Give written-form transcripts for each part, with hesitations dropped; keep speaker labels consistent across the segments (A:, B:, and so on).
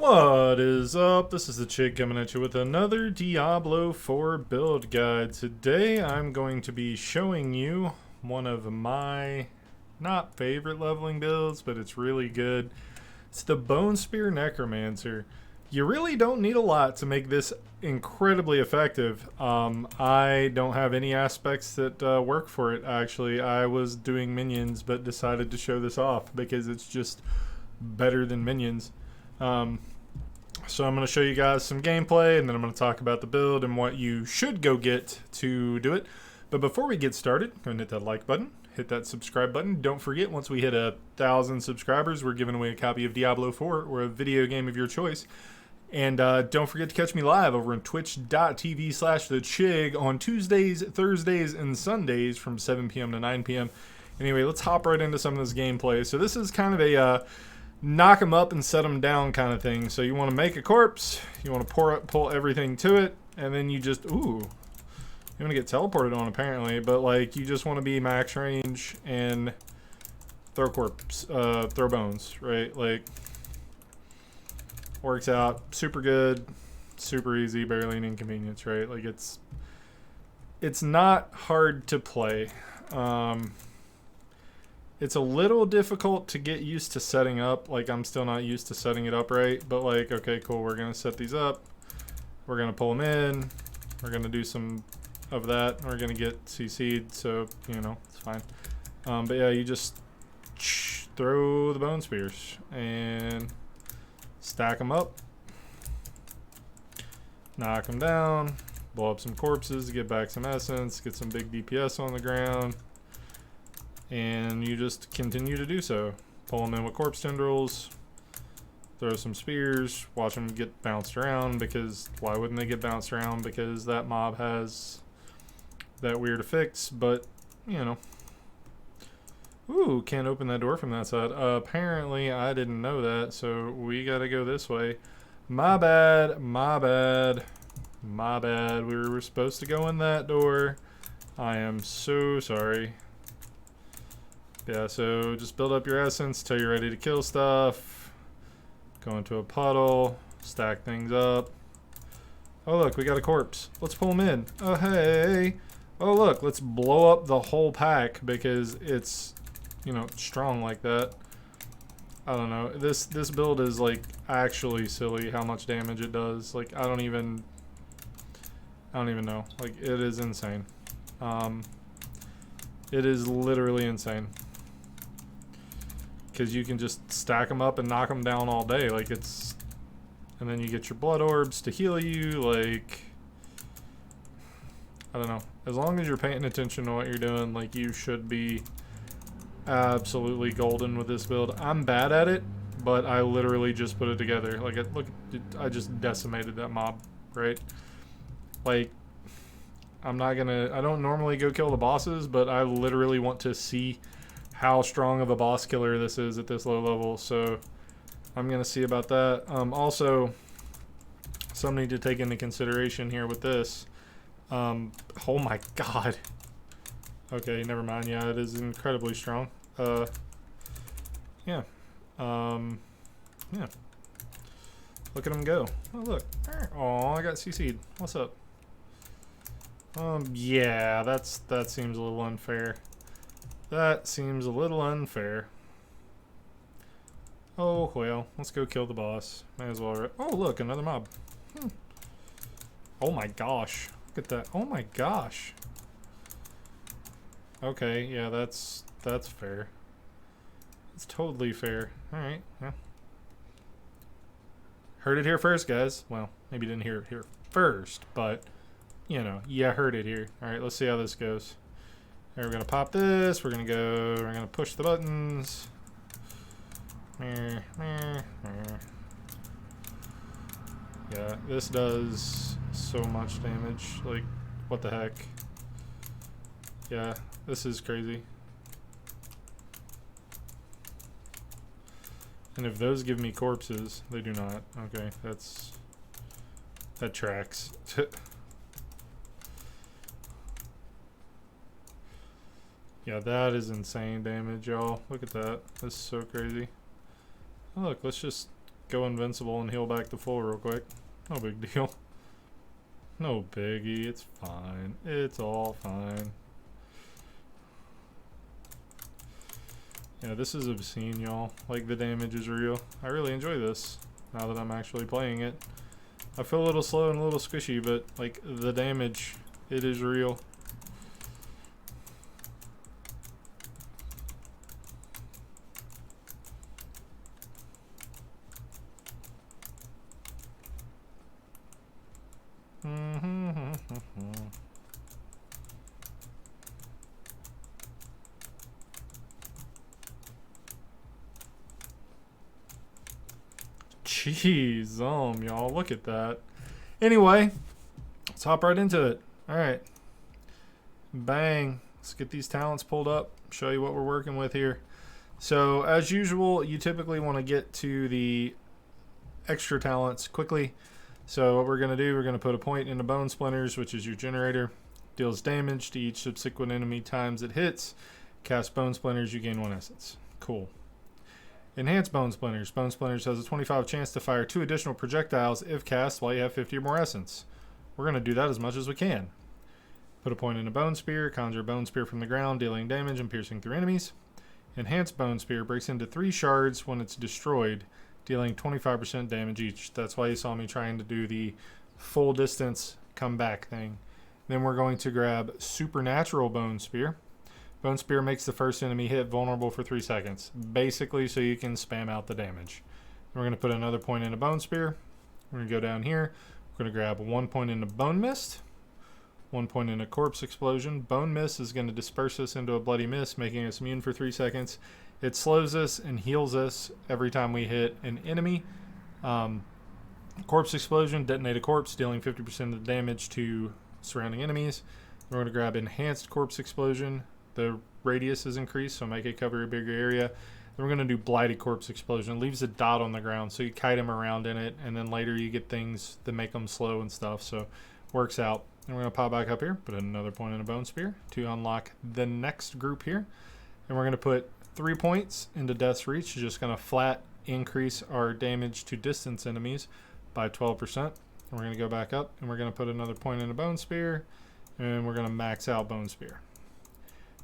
A: What is up? This is the Chig coming at you with another Diablo 4 build guide. Today I'm going to be showing you one of my not favorite leveling builds, but it's really good. It's the Bone Spear Necromancer. You really don't need a lot to make this incredibly effective. I don't have any aspects that work for it, actually. I was doing minions, but decided to show this off because it's just better than minions. So I'm going to show you guys some gameplay, and then I'm going to talk about the build and what you should go get to do it. But before we get started, go ahead and hit that like button, hit that subscribe button. Don't forget, once we hit 1,000 subscribers, we're giving away a copy of Diablo 4 or a video game of your choice. And don't forget to catch me live over on twitch.tv/thechig on Tuesdays, Thursdays, and Sundays from 7 p.m. to 9 p.m. Anyway, let's hop right into some of this gameplay. So this is kind of a knock them up and set them down kind of thing. So you want to make a corpse, you want to pull everything to it, and then you just, you want to get teleported on apparently, but like you just want to be max range and throw throw bones, right? Like, works out super good, super easy, barely an inconvenience, right? Like it's not hard to play. It's a little difficult to get used to setting up. Like, I'm still not used to setting it up right. But, like, okay, cool. We're going to set these up. We're going to pull them in. We're going to do some of that. We're going to get CC'd. So, you know, it's fine. But, yeah, you just throw the bone spears and stack them up. Knock them down. Blow up some corpses. Get back some essence. Get some big DPS on the ground. And you just continue to do so. Pull them in with corpse tendrils, throw some spears, watch them get bounced around, because why wouldn't they get bounced around? Because that mob has that weird affix, but you know. Ooh, can't open that door from that side. Apparently I didn't know that, so we gotta go this way. My bad, my bad, my bad. We were supposed to go in that door. I am so sorry. Yeah, so just build up your essence till you're ready to kill stuff. Go into a puddle, stack things up. Oh look, we got a corpse. Let's pull them in. Oh hey. Oh look, let's blow up the whole pack because it's, you know, strong like that. I don't know. This build is like actually silly how much damage it does. Like I don't even know. Like it is insane. It is literally insane. Because you can just stack them up and knock them down all day. Like it's, and then you get your blood orbs to heal you. Like, I don't know. As long as you're paying attention to what you're doing, like you should be absolutely golden with this build. I'm bad at it, but I literally just put it together. Like, look, I just decimated that mob, right? Like, I don't normally go kill the bosses, but I literally want to see how strong of a boss killer this is at this low level, so I'm gonna see about that. Also, something to take into consideration here with this. Oh my god. Okay, never mind. Yeah, it is incredibly strong. Yeah. Yeah. Look at him go. Oh look. Oh, I got CC'd. What's up? Yeah, that seems a little unfair. That seems a little unfair. Oh, well. Let's go kill the boss. May as well. Oh, look. Another mob. Oh, my gosh. Look at that. Oh, my gosh. Okay. Yeah, that's fair. It's totally fair. Alright. Yeah. Heard it here first, guys. Well, maybe didn't hear it here first, but, you know, you heard it here. Alright, let's see how this goes. We're gonna pop this. We're gonna push the buttons. Yeah, this does so much damage. Like, what the heck? Yeah, this is crazy. And if those give me corpses, they do not. Okay, that tracks. Yeah, that is insane damage, y'all. Look at that. That's so crazy. Oh, look, let's just go invincible and heal back to full real quick. No big deal. No biggie. It's fine. It's all fine. Yeah, this is obscene, y'all. Like, the damage is real. I really enjoy this now that I'm actually playing it. I feel a little slow and a little squishy, but, like, the damage, it is real. Jeez, y'all, look at that. Anyway, let's hop right into it. Alright. Bang. Let's get these talents pulled up, show you what we're working with here. So, as usual, you typically want to get to the extra talents quickly. So what we're going to do, we're going to put a point into Bone Splinters, which is your generator. Deals damage to each subsequent enemy times it hits. Cast Bone Splinters, you gain 1 essence. Cool. Enhance Bone Splinters. Bone Splinters has a 25 chance to fire 2 additional projectiles if cast while you have 50 or more essence. We're going to do that as much as we can. Put a point in a Bone Spear. Conjure a Bone Spear from the ground, dealing damage and piercing through enemies. Enhance Bone Spear breaks into 3 shards when it's destroyed, dealing 25% damage each. That's why you saw me trying to do the full distance comeback thing. Then we're going to grab Supernatural Bone Spear. Bone Spear makes the first enemy hit vulnerable for 3 seconds, basically so you can spam out the damage. We're going to put another point into Bone Spear. We're going to go down here. We're going to grab 1 point into Bone Mist, 1 point into Corpse Explosion. Bone Mist is going to disperse us into a Bloody Mist, making us immune for 3 seconds. It slows us and heals us every time we hit an enemy. Corpse Explosion, detonate a corpse, dealing 50% of the damage to surrounding enemies. We're going to grab Enhanced Corpse Explosion. The radius is increased, so make it cover a bigger area. Then we're going to do Blighted Corpse Explosion. It leaves a dot on the ground, so you kite them around in it, and then later you get things that make them slow and stuff, so works out. And we're going to pop back up here, put another point in a Bone Spear to unlock the next group here. And we're going to put 3 points into Death's Reach. Just going to flat increase our damage to distance enemies by 12%. And we're going to go back up, and we're going to put another point in a Bone Spear, and we're going to max out Bone Spear.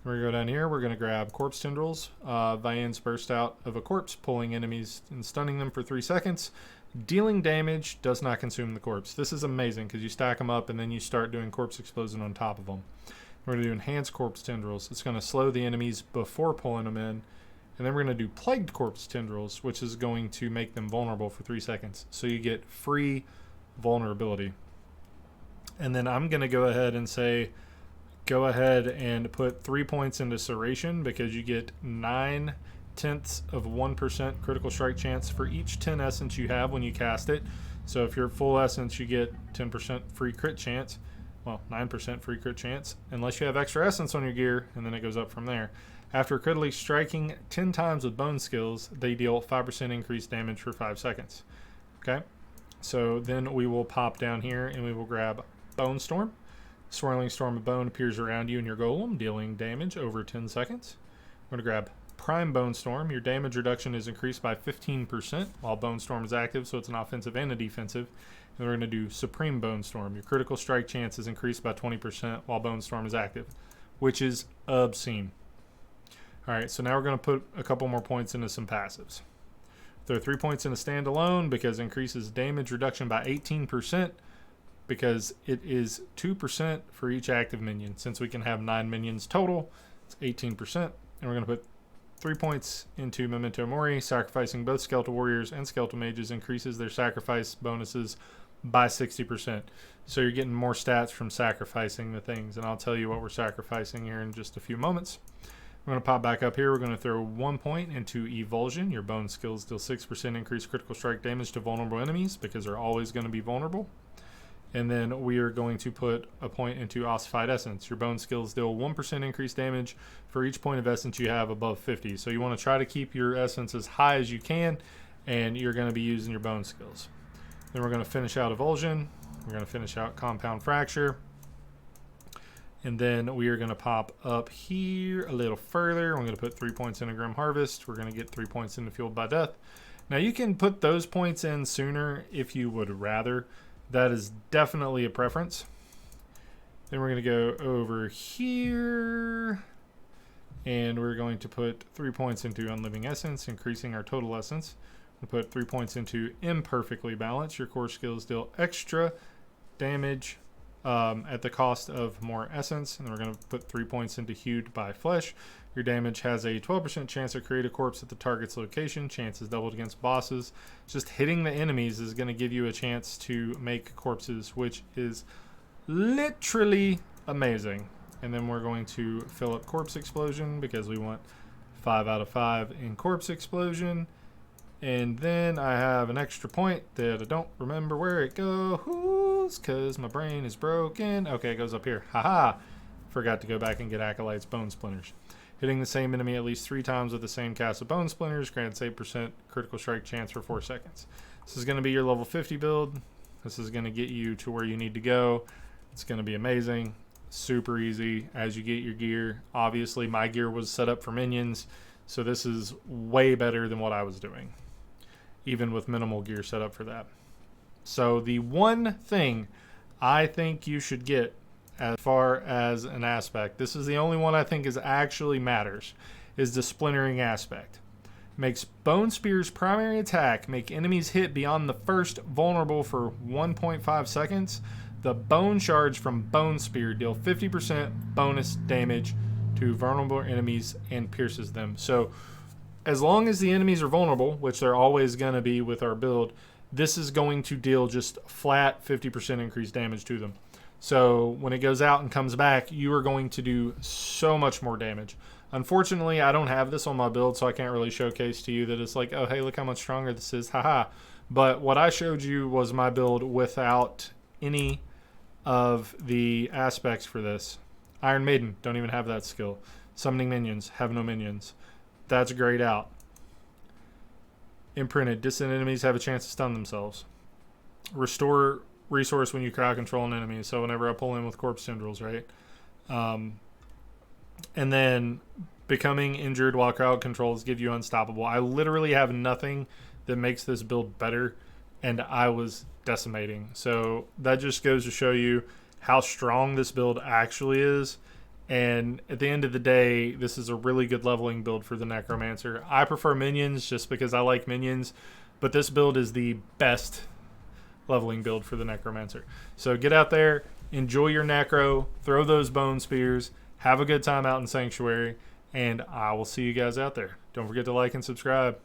A: We're going to go down here. We're going to grab Corpse Tendrils. Vian's burst out of a corpse, pulling enemies and stunning them for 3 seconds. Dealing damage does not consume the corpse. This is amazing because you stack them up and then you start doing Corpse Explosion on top of them. We're going to do Enhanced Corpse Tendrils. It's going to slow the enemies before pulling them in. And then we're going to do Plagued Corpse Tendrils, which is going to make them vulnerable for 3 seconds. So you get free vulnerability. And then I'm going to go ahead and say, go ahead and put 3 points into Serration because you get 0.9% critical strike chance for each 10 essence you have when you cast it. So if you're full essence, you get 10% free crit chance. Well, 9% free crit chance, unless you have extra essence on your gear, and then it goes up from there. After critically striking 10 times with bone skills, they deal 5% increased damage for 5 seconds. Okay, so then we will pop down here and we will grab Bone Storm. Swirling Storm of Bone appears around you and your golem, dealing damage over 10 seconds. We're going to grab Prime Bone Storm. Your damage reduction is increased by 15% while Bone Storm is active, so it's an offensive and a defensive. And we're going to do Supreme Bone Storm. Your critical strike chance is increased by 20% while Bone Storm is active, which is obscene. Alright, so now we're going to put a couple more points into some passives. There are 3 points in a standalone because it increases damage reduction by 18%. Because it is 2% for each active minion. Since we can have 9 minions total, it's 18%. And we're going to put 3 points into Memento Mori. Sacrificing both Skeletal Warriors and Skeletal Mages increases their sacrifice bonuses by 60%. So you're getting more stats from sacrificing the things. And I'll tell you what we're sacrificing here in just a few moments. We're going to pop back up here. We're going to throw 1 point into Evulsion. Your bone skills deal 6% increased critical strike damage to vulnerable enemies because they're always going to be vulnerable. And then we are going to put a point into Ossified Essence. Your bone skills deal 1% increased damage for each point of essence you have above 50. So you want to try to keep your essence as high as you can, and you're going to be using your bone skills. Then we're going to finish out Evulsion. We're going to finish out Compound Fracture. And then we are going to pop up here a little further. We're going to put 3 points into Grim Harvest. We're going to get 3 points into Fueled by Death. Now you can put those points in sooner if you would rather. That is definitely a preference. Then we're going to go over here, and we're going to put 3 points into Unliving Essence, increasing our total essence. We'll put 3 points into Imperfectly Balanced. Your core skills deal extra damage at the cost of more essence. And then we're going to put 3 points into Hewed by Flesh. Your damage has a 12% chance to create a corpse at the target's location. Chance is doubled against bosses. Just hitting the enemies is going to give you a chance to make corpses, which is literally amazing. And then we're going to fill up Corpse Explosion because we want 5 out of 5 in Corpse Explosion. And then I have an extra point that I don't remember where it goes because my brain is broken. Okay, it goes up here. Haha. Forgot to go back and get Acolyte's Bone Splinters. Hitting the same enemy at least 3 times with the same cast of Bone Splinters grants 8% critical strike chance for 4 seconds. This is going to be your level 50 build. This is going to get you to where you need to go. It's going to be amazing. Super easy as you get your gear. Obviously, my gear was set up for minions, so this is way better than what I was doing, even with minimal gear set up for that. So the one thing I think you should get as far as an aspect, this is the only one I think is actually matters, is the Splintering aspect. Makes Bone Spear's primary attack make enemies hit beyond the first vulnerable for 1.5 seconds. The Bone Shards from Bone Spear deal 50% bonus damage to vulnerable enemies and pierces them. So as long as the enemies are vulnerable, which they're always going to be with our build, this is going to deal just flat 50% increased damage to them. So when it goes out and comes back, you are going to do so much more damage. Unfortunately, I don't have this on my build, so I can't really showcase to you that it's like, oh, hey, look how much stronger this is, haha. But what I showed you was my build without any of the aspects for this. Iron Maiden, don't even have that skill. Summoning minions, have no minions. That's grayed out. Imprinted, distant enemies have a chance to stun themselves. Restore resource when you crowd control an enemy. So whenever I pull in with corpse tendrils, right? And then becoming injured while crowd controls give you unstoppable. I literally have nothing that makes this build better, and I was decimating. So that just goes to show you how strong this build actually is. And at the end of the day, this is a really good leveling build for the Necromancer. I prefer minions just because I like minions, but this build is the best leveling build for the Necromancer. So get out there, enjoy your Necro, throw those bone spears, have a good time out in Sanctuary, and I will see you guys out there. Don't forget to like and subscribe.